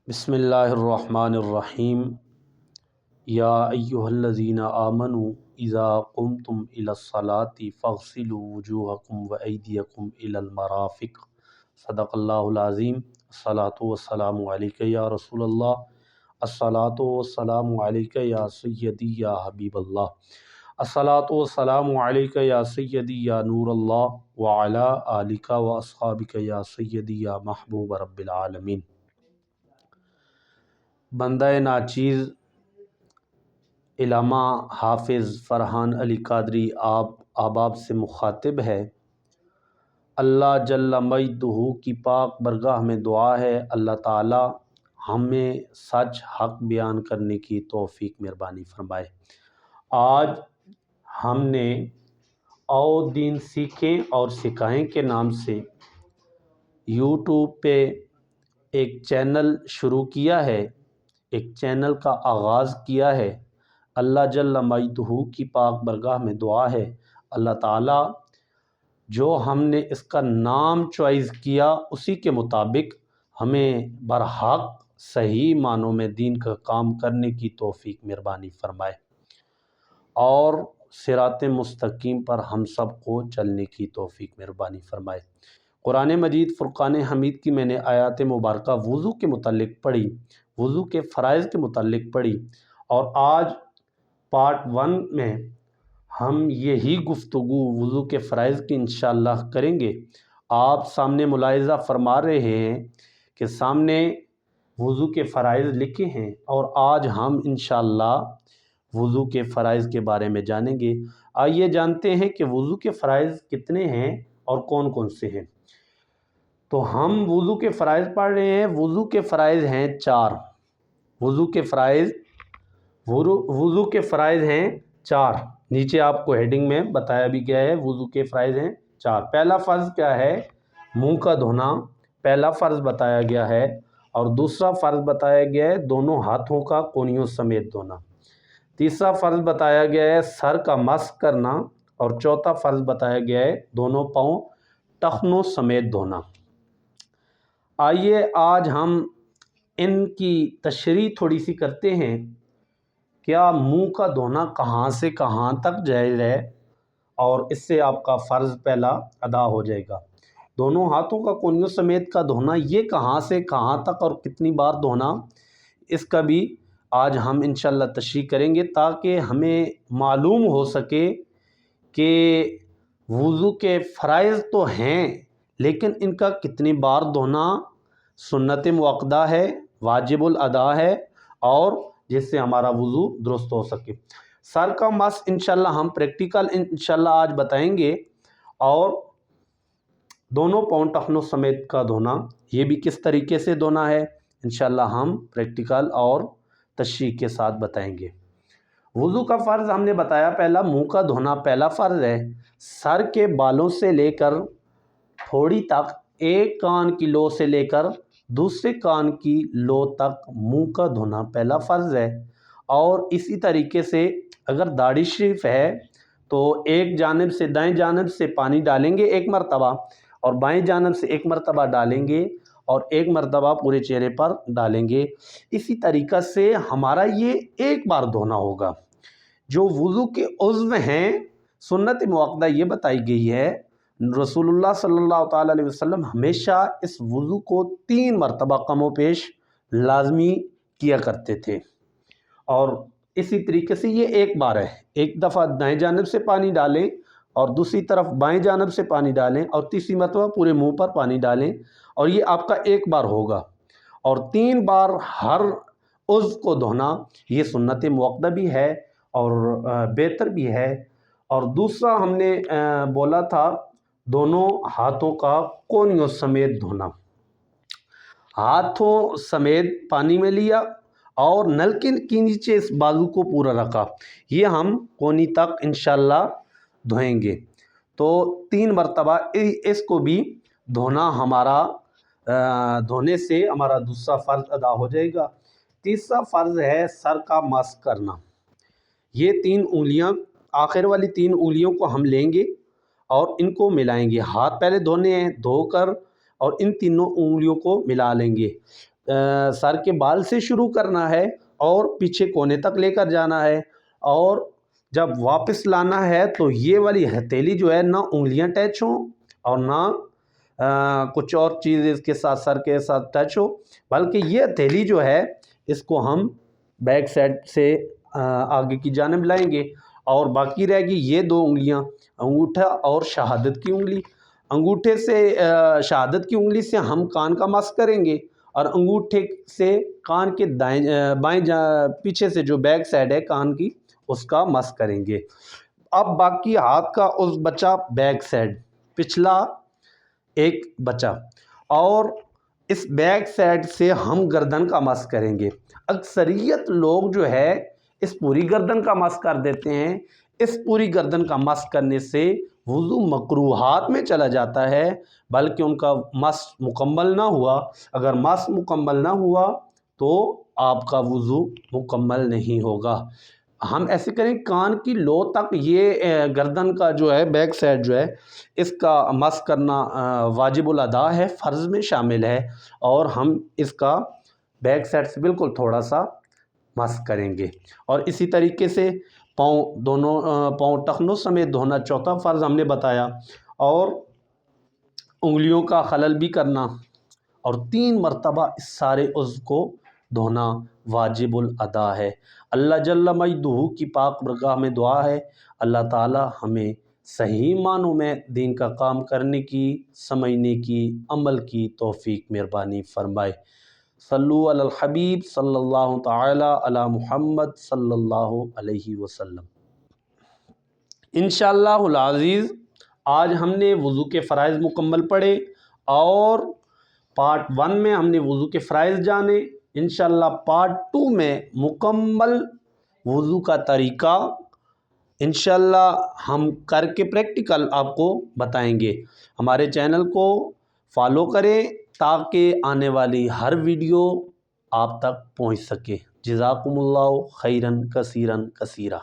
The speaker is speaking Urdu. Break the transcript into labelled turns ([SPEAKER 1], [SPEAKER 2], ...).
[SPEAKER 1] بسم اللہ الرحمن الرحیم یا ایہا الذین آمنوا اذا قمتم الی الصلاۃ فاغسلوا وجوہکم وایدیکم الی المرافق صدق اللہ العظیم۔ الصلاۃ والسلام علیک یا رسول اللہ، الصلاۃ والسلام علیک یا سیدی یا حبیب اللہ، الصلاۃ والسلام علیک یا سیدی یا نور اللہ وعلی آلک واصحابک یا سیدی یا محبوب رب العالمین۔ بندہ ناچیز علامہ حافظ فرحان علی قادری آپ احباب سے مخاطب ہے۔ اللہ جل مجدہ کی پاک برگاہ میں دعا ہے اللہ تعالی ہمیں سچ حق بیان کرنے کی توفیق مہربانی فرمائے۔ آج ہم نے آؤ دین سیکھیں اور سکھائیں کے نام سے یوٹیوب پہ ایک چینل شروع کیا ہے، ایک چینل کا آغاز کیا ہے۔ اللہ جل مجدہ کی پاک برگاہ میں دعا ہے اللہ تعالی جو ہم نے اس کا نام چوائز کیا اسی کے مطابق ہمیں برحق صحیح معنوں میں دین کا کام کرنے کی توفیق مہربانی فرمائے اور صراط مستقیم پر ہم سب کو چلنے کی توفیق مہربانی فرمائے۔ قرآن مجید فرقان حمید کی میں نے آیات مبارکہ وضو کے متعلق پڑھی، وضو کے فرائض کے متعلق پڑھی، اور آج پارٹ 1 میں ہم یہی گفتگو وضو کے فرائض کی انشاءاللہ کریں گے۔ آپ سامنے ملاحظہ فرما رہے ہیں کہ سامنے وضو کے فرائض لکھے ہیں، اور آج ہم انشاءاللہ وضو کے فرائض کے بارے میں جانیں گے۔ آئیے جانتے ہیں کہ وضو کے فرائض کتنے ہیں اور کون کون سے ہیں۔ تو ہم وضو کے فرائض پڑھ رہے ہیں۔ وضو کے فرائض ہیں 4۔ وضو کے فرائض ہیں 4۔ نیچے آپ کو ہیڈنگ میں بتایا بھی گیا ہے، وضو کے فرائض ہیں 4۔ پہلا فرض کیا ہے؟ منہ کا دھونا پہلا فرض بتایا گیا ہے، اور دوسرا فرض بتایا گیا ہے دونوں ہاتھوں کا کونیوں سمیت دھونا۔ تیسرا فرض بتایا گیا ہے سر کا مسح کرنا، اور چوتھا فرض بتایا گیا ہے دونوں پاؤں ٹخنوں سمیت دھونا۔ آئیے آج ہم ان کی تشریح تھوڑی سی کرتے ہیں۔ کیا منہ کا دھونا کہاں سے کہاں تک جائز ہے، اور اس سے آپ کا فرض پہلا ادا ہو جائے گا۔ دونوں ہاتھوں کا کونیوں سمیت کا دھونا یہ کہاں سے کہاں تک اور کتنی بار دھونا، اس کا بھی آج ہم انشاءاللہ تشریح کریں گے تاکہ ہمیں معلوم ہو سکے کہ وضو کے فرائض تو ہیں لیکن ان کا کتنی بار دھونا سنت مؤکدہ ہے، واجب الادا ہے، اور جس سے ہمارا وضو درست ہو سکے۔ سر کا مسح انشاءاللہ ہم پریکٹیکل انشاءاللہ آج بتائیں گے، اور دونوں پاؤں ٹخنوں سمیت کا دھونا یہ بھی کس طریقے سے دھونا ہے انشاءاللہ ہم پریکٹیکل اور تشریح کے ساتھ بتائیں گے۔ وضو کا فرض ہم نے بتایا پہلا منہ کا دھونا پہلا فرض ہے۔ سر کے بالوں سے لے کر تھوڑی تک، ایک کان کی لو سے لے کر دوسرے کان کی لو تک منہ کا دھونا پہلا فرض ہے۔ اور اسی طریقے سے اگر داڑھی شریف ہے تو ایک جانب سے دائیں جانب سے پانی ڈالیں گے ایک مرتبہ، اور بائیں جانب سے ایک مرتبہ ڈالیں گے، اور ایک مرتبہ پورے چہرے پر ڈالیں گے۔ اسی طریقہ سے ہمارا یہ ایک بار دھونا ہوگا۔ جو وضو کے عضو ہیں سنت مؤکدہ یہ بتائی گئی ہے، رسول اللہ صلی اللہ تعالیٰ علیہ وسلم ہمیشہ اس وضو کو 3 مرتبہ کم و بیش لازمی کیا کرتے تھے، اور اسی طریقے سے یہ ایک بار ہے۔ ایک دفعہ دائیں جانب سے پانی ڈالیں، اور دوسری طرف بائیں جانب سے پانی ڈالیں، اور تیسری مرتبہ پورے منہ پر پانی ڈالیں، اور یہ آپ کا ایک بار ہوگا۔ اور 3 بار ہر عضو کو دھونا یہ سنت مؤکدہ بھی ہے اور بہتر بھی ہے۔ اور دوسرا ہم نے بولا تھا دونوں ہاتھوں کا کونیوں سمیت دھونا۔ ہاتھوں سمیت پانی میں لیا اور نلکے کے نیچے اس بازو کو پورا رکھا، یہ ہم کونی تک انشاءاللہ دھوئیں گے۔ تو 3 مرتبہ اس کو بھی دھونا دھونے سے ہمارا دوسرا فرض ادا ہو جائے گا۔ تیسرا فرض ہے سر کا مسح کرنا۔ یہ 3 انگلیاں، آخر والی 3 انگلیوں کو ہم لیں گے اور ان کو ملائیں گے۔ ہاتھ پہلے دھونے ہیں، دھو کر اور ان تینوں انگلیوں کو ملا لیں گے۔ سر کے بال سے شروع کرنا ہے اور پیچھے کونے تک لے کر جانا ہے، اور جب واپس لانا ہے تو یہ والی ہتھیلی جو ہے نہ انگلیاں ٹچ ہوں اور نہ کچھ اور چیز اس کے ساتھ سر کے ساتھ ٹچ ہو، بلکہ یہ ہتھیلی جو ہے اس کو ہم بیک سائڈ سے آگے کی جانب لائیں گے، اور باقی رہے گی یہ دو انگلیاں، انگوٹھا اور شہادت کی انگلی۔ انگوٹھے سے شہادت کی انگلی سے ہم کان کا مس کریں گے، اور انگوٹھے سے کان کے بائیں پیچھے سے جو بیک سائڈ ہے کان کی اس کا مس کریں گے۔ اب باقی ہاتھ کا عضو بچا بیک سائڈ، پچھلا ایک بچا، اور اس بیک سائڈ سے ہم گردن کا مس کریں گے۔ اکثریت لوگ جو ہے اس پوری گردن کا مس کر دیتے ہیں۔ اس پوری گردن کا مس کرنے سے وضو مکروہات میں چلا جاتا ہے، بلکہ ان کا مس مکمل نہ ہوا۔ اگر مس مکمل نہ ہوا تو آپ کا وضو مکمل نہیں ہوگا۔ ہم ایسے کریں، کان کی لو تک یہ گردن کا جو ہے بیک سائڈ جو ہے اس کا مس کرنا واجب الادا ہے، فرض میں شامل ہے، اور ہم اس کا بیک سائڈ سے بالکل تھوڑا سا مس کریں گے۔ اور اسی طریقے سے پاؤں ٹخنوں سمیت دھونا چوتھا فرض ہم نے بتایا، اور انگلیوں کا خلل بھی کرنا، اور 3 مرتبہ اس سارے عضو کو دھونا واجب الادا ہے۔ اللہ جل مجدہ کی پاک برگاہ میں دعا ہے اللہ تعالی ہمیں صحیح معنوں میں دین کا کام کرنے کی، سمجھنے کی، عمل کی توفیق مہربانی فرمائے۔ صلو علی الحبیب صلی اللہ تعالی علی محمد صلی اللہ علیہ وسلم۔ انشاءاللہ العزیز آج ہم نے وضو کے فرائض مکمل پڑھے، اور پارٹ 1 میں ہم نے وضو کے فرائض جانے۔ انشاءاللہ پارٹ 2 میں مکمل وضو کا طریقہ انشاءاللہ ہم کر کے پریکٹیکل آپ کو بتائیں گے۔ ہمارے چینل کو فالو کریں تاکہ آنے والی ہر ویڈیو آپ تک پہنچ سکے۔ جزاکم اللہ خیرن کثیرن کثیرہ۔